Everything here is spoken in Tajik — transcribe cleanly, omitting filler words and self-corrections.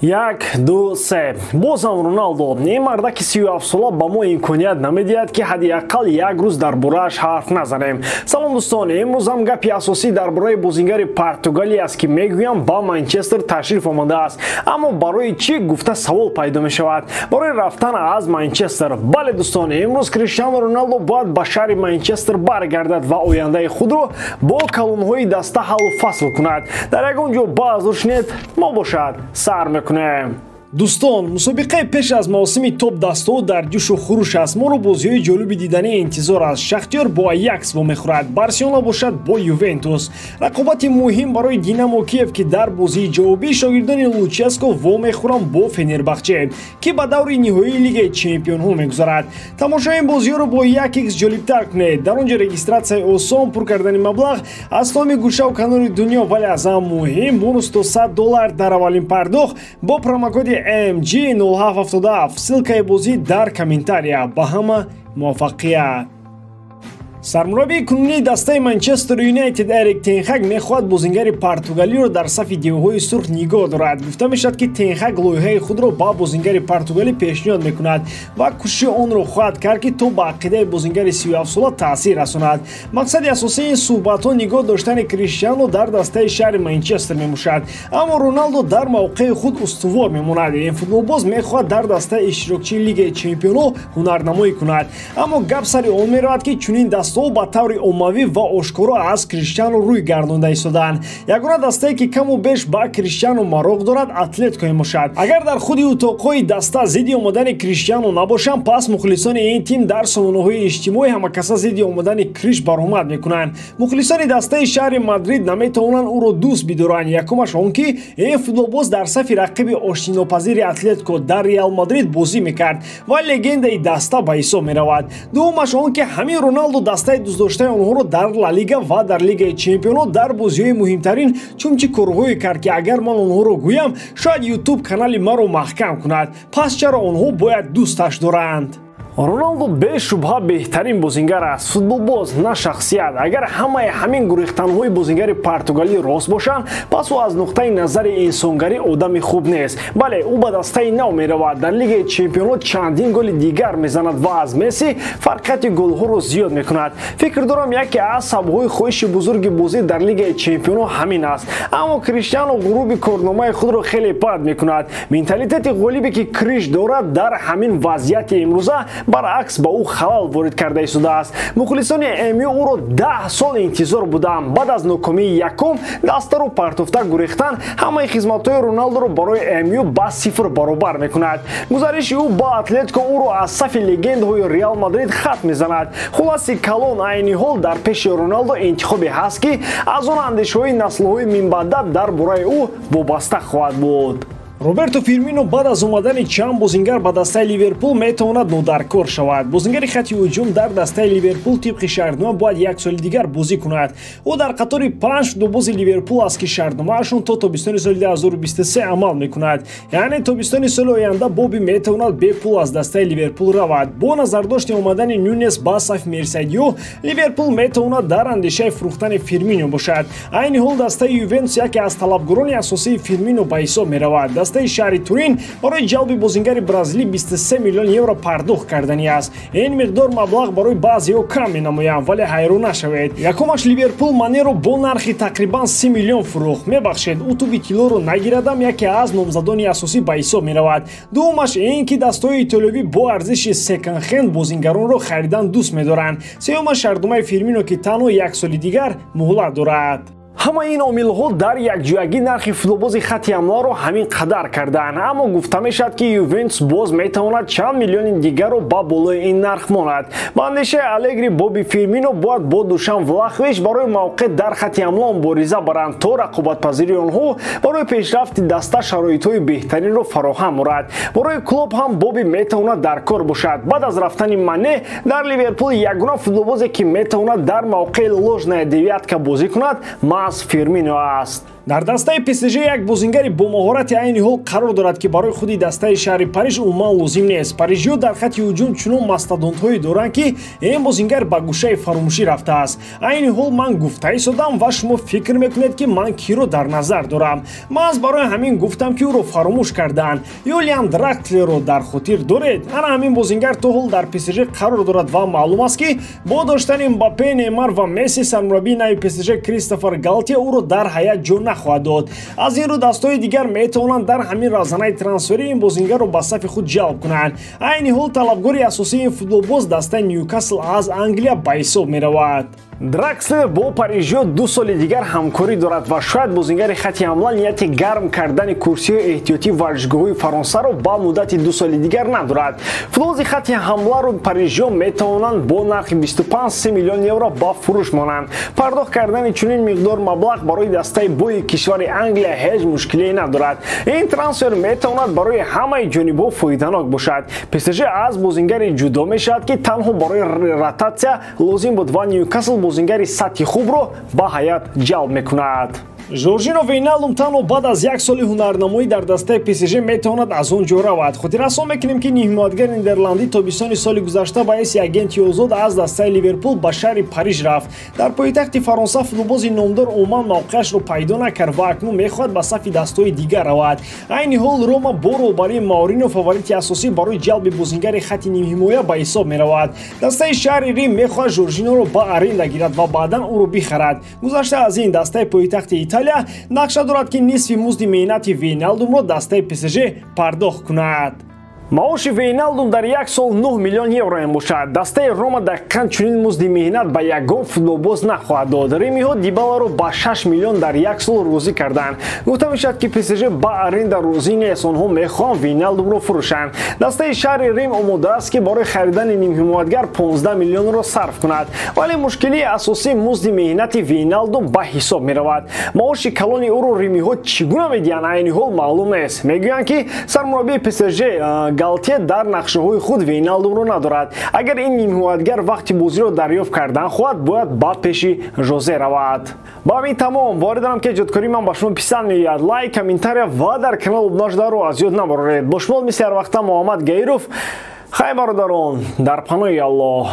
یک دو سه بازم رونالدو این مردک 37 ساله با ما امکانیت نمیدهد که حداقل یک روز درباره‌اش حرف نزنیم. سلام دوستان، امروز هم گپی اساسی درباره بازیگر پرتغالی است که میگویم با منچستر تشریف آمده است. اما برای چی گفته سوال پیدا می شود برای رفتن از منچستر. بله دوستان، امروز کریستیانو رونالدو باید به شهر منچستر برگردد و آینده خود را با کلون‌های دسته حل و فصل کند. در یگان جا باز شنید ما باشد سر میکنیم. دوستان، مسابقه پیش از موسم توپ دسته در جوش و خروش است. ما رو بازی‌های جالب دیدنی انتظار است. شختیار با ایاکس میخورد، بارسلونا باشد با یوونتوس. رقابت مهم برای دینامو کیف که در بازی جوابی شاگردان لوچسکو و میخورند با فنرباخچه که به دور نهایی لیگ چمپیون‌ها میگذرد. تماشای این بازی رو با یک ایکس جالب‌تر کنید. در اونجا رجیستراسیون آسان، پر کردن مبلغ از تمام گوشه و کنار دنیا، ولی از هم مهم بونوس $100 در اولین پرداخت با پروموکد MG0777. ссылка بازی در کامنتاریا. با همه موفقیت. سرمربی کنونی دسته منچستر یونایتد اریک تن هاگ میخواهد بازیگر پرتغالی را در صف دیوهای سرخ نگاه دارد. گفته میشد که تن هاگ لایحه خود را با بازیگر پرتغالی پیشنهاد میکند و کوشش آن را خواهد کرد که تا به عقیده بازیگر 37 ساله تاثیر رساند. مقصد اساسی این صحبت ها نگاه داشتن کریستیانو در دسته شهر منچستر میموشد، اما رونالدو در موقع خود استوار میماند. این فوتبالباز میخواهد در دسته اشتراکچی لیگ چمپیون‌ها هنرنمایی کند، اما گپ سر آن میرود که چنین دسته با طور عمومی و آشکارا از کریستیانو روی گردانده ایستادند. یگانه دسته که کم و بیش با کریستیانو مراق دارد اتلتیکو میباشد. اگر در خود اتاقهای دسته ضد آمدن کریستیانو نباشند، پس مخلصان این تیم در سامانه‌های اجتماعی همکاسا ضد آمدن کریش برآمد میکنند. مخلصان دسته شهر مادرید نمیتوانند او را دوست بدارند. یکمش آن که این فوتبالباز در صف رقیب آشتیناپذیر اتلتیکو در ریال مادرید بازی میکرد و لگند این دسته به حساب میرود. دومش آن که همین رونالدو دسته دوست داشته آنها را در لالیگا و در لیگ چمپیون‌ها در بازی‌های مهمترین چونچه کارهایی کرد که اگر من آنها را گویم شاید یوتیوب کانال ما را محکم کند. پس چرا آنها باید دوستش دارند؟ رونالدو به شبهه بهترین بازیگر است، فوتبالباز نه شخصیت. اگر همین گریختن‌های بازیگر پرتغالی راست باشند، پس او از نقطه نظر انسانگری آدم خوب نیست. بله، او به دسته نو میرود، در لیگ چمپیون‌ها چندین گل دیگر میزند و از مسی فرقیت گل‌ها را زیاد میکند. فکر دارم یکی از سبب‌های خواهش بزرگ بازی در لیگ چمپیون‌ها همین است. اما کریستیانو غروب کارنامه خود را خیلی بد میکند. منتالیته غالبی که کریش دارد در همین وضعیت امروزه برعکس با او خلل وارد کرده ایستاده است. مخلصان امیو او را 10 سال انتظار بودند. بعد از ناکامی یکم دسته رو پرتفته گریختن، همه خدمت‌های رونالدو رو برای امیو با 0 برابر میکند. گزارش او با اتلتیکو او را از صف لگندهای ریال مادرید خط میزند. خلاصه کلون عین حال در پیش رونالدو انتخابی هست که از آن اندیشه‌های نسل‌های منبعد درباره او وابسته خواهد بود. роберто фирмино баъд аз омадани чанд бозингар ба дастаи ливерпул метавонад нодаркор шавад. бозигари хатти ҳуҷум дар дастаи ливерпул тибқи шартнома бояд як соли дигар бозӣ кунад. ӯ дар қатори 5 футболбози ливерпул аст ки шартномаашон то тобистони соли 2023 амал мекунад. яъне тобистони соли оянда боби метавонад бепул аз дастаи ливерпул равад. бо назардошти омадани нунес ба сафи мерсайдиё, ливерпул метавонад дар андешаи фурӯхтани фирмино бошад. айни ҳол дастаи ювентус яке аз талабгорони асосии фирмино ба ҳисоб меравад. дастаи шаҳри турин барои ҷалби бозигари бразилӣ 23 миллион евро пардохт кардани аст. ин миқдор маблағ барои баъзеҳо кам менамоянд, вале ҳайрон нашавед. якумаш ливерпул манеро бо нархи тақрибан 30 миллион фурӯхт. мебахшед, ӯ туби тиллоро нагирадам яке аз номзадони асосӣ ба ҳисоб меравад. дуввумаш ин ки дастаҳои итолиёвӣ бо арзиши секонд-хенд бозигаронро харидан дӯст медоранд. сеюмаш шартномаи фирмино ки танҳо як соли дигар муҳлат дорад. ҳама ин омилҳо дар якҷоягӣ нархи футболбози хатти ҳамларо ҳамин қадар карданд, аммо гуфта мешавад ки ювентус боз метавонад чанд миллиони дигарро ба болои ин нарх монад. ба андешаи алегри боби фирмино бояд бо душан влахович барои мавқеъ дар хатти ҳамла мубориза баранд то рақобатпазири онҳо барои пешрафти даста шароитҳои беҳтаринро фароҳам орад. барои клуб ҳам боби метавонад дар кор бошад. баъд аз рафтани мане дар ливерпул ягона футболбозе ки метавонад дар мавқеъи ложная девятка бозӣ кунад Фирмино аст. дар дастаи ПСЖ як бозингари бо маҳорати айни ҳол қарор дорад ки барои худи дастаи шаҳри Париж умуман лозим нест. Парижиё дар хатти ҳуҷум чунон мастодонтҳое доранд ки ин бозингар ба гӯшаи фаромӯшӣ рафтааст. Айни ҳол ман гуфта истодам ва шумо фикр мекунед ки ман киро дар назар дорам. Маҳз барои ҳамин гуфтам ки ӯро фаромӯш кардаанд. Юлиан Дракслерро дар хотир доред? Ана ҳамин бозингар то ҳол дар ПСЖ қарор дорад ва маълум аст ки бо доштани Мбаппе, Неймар ва Месси сармураббии нави ПСЖ Кристофер Галтие ӯро дар ҳайат ҷо нахоҳад дод. Аз ин рӯ дастҳои дигар метавонанд дар ҳамин равзанаи трансферӣ ин бозингарро ба сафи худ ҷалб кунанд. Айни ҳол талабгори асосии ин футболбоз дастаи Ньюкасл аз Англия ба ҳисоб меравад. Дракслер бо Парижиё 2 соли дигар ҳамкорӣ дорад ва шояд бозингари хатти ҳамла нияти гарм кардани курсиҳои эҳтиётии варзишгоҳҳои фаронсаро ба муддати 2 соли дигар надорад. Футболбози хатти ҳамларо Парижиё метавонанд бо нархи 25 миллион евро ба фурӯш монанд. Пардохт кардани чунин миқдор маблағ барои дастаи бои кишвари Англия ҳеҷ мушкилие надорад. Ин трансфер метавонад барои ҳамаи ҷонибҳо фоиданок бошад. ПСЖ аз бозингаре ҷудо мешавад ки танҳо барои ротатсия лозим буд ва Ньюкасл бозингари сатҳи хубро ба ҳаят ҷалб мекунад. Жоржино Вейналдум танҳо баъд аз як соли ҳунарнамоӣ дар дастаи ПСЖ метавонад аз он ҷо равад. Хотиррасон мекунем ки ниҳмоятгари нидерландӣ тобистони соли гузашта ба ҳайси агенти озод аз дастаи Ливерпул ба шаҳри Париж рафт. Дар пойтахти Фаронса футболбози номдор умуман мавқеашро пайдо накард ва акнун мехоҳад ба сафи дастҳои дигар равад. Айни ҳол Рома бо роҳбарии Маурино фаворити асосӣ барои ҷалби бозингари хатти нимҳимоя ба ҳисоб меравад. Дастаи шаҳри Рим мехоҳад Жоржиноро ба аренда гирад ва баъдан ӯро бихарад. Гузашта аз ин дастаи пойтахти Италия нақша дорад ки нисфи музди меҳнати Вейналдумро дастаи ПСЖ пардохт кунад. маоши Вейналдум дар як сол 9 миллион евро мебошад. Дастаи Рома дақиқан чунин музди меҳнат ба ягон футболбоз нахоҳад дод. Римиҳо Дибаларо ба 6 миллион дар як сол розӣ карданд. Гуфта мешавад ки ПСЖ ба аренда розӣ нест, онҳо мехоҳанд Вейналдумро фурӯшанд. Дастаи шаҳри Рим омода аст ки барои харидани нимҳимоятгар 15 миллионро сарф кунад, вале мушкилии асосӣ музди меҳнати Вейналдум ба ҳисоб меравад. маоши калони ӯро римиҳо чӣ гуна медиҳанд айни ҳол маълум нест. Мегӯянд ки сармураббии ПСЖ Галтие дар нақшаҳои худ Вейналдумро надорад. Агар ин нимҳимоятгар вақти бозиро дарёфт кардан хоҳад, бояд ба пеши Жозе равад. Ба ҳамин тамом, боварӣ дорам ки ҳаҷоткории ман ба шумо писанд меояд. Лайк, комментария ва дар канал обуна шуданро аз ёд набароред. Бо шумо мисли ҳар вақта Муҳаммад Гаиров. Хай бародарон, дар паноҳи Аллоҳ.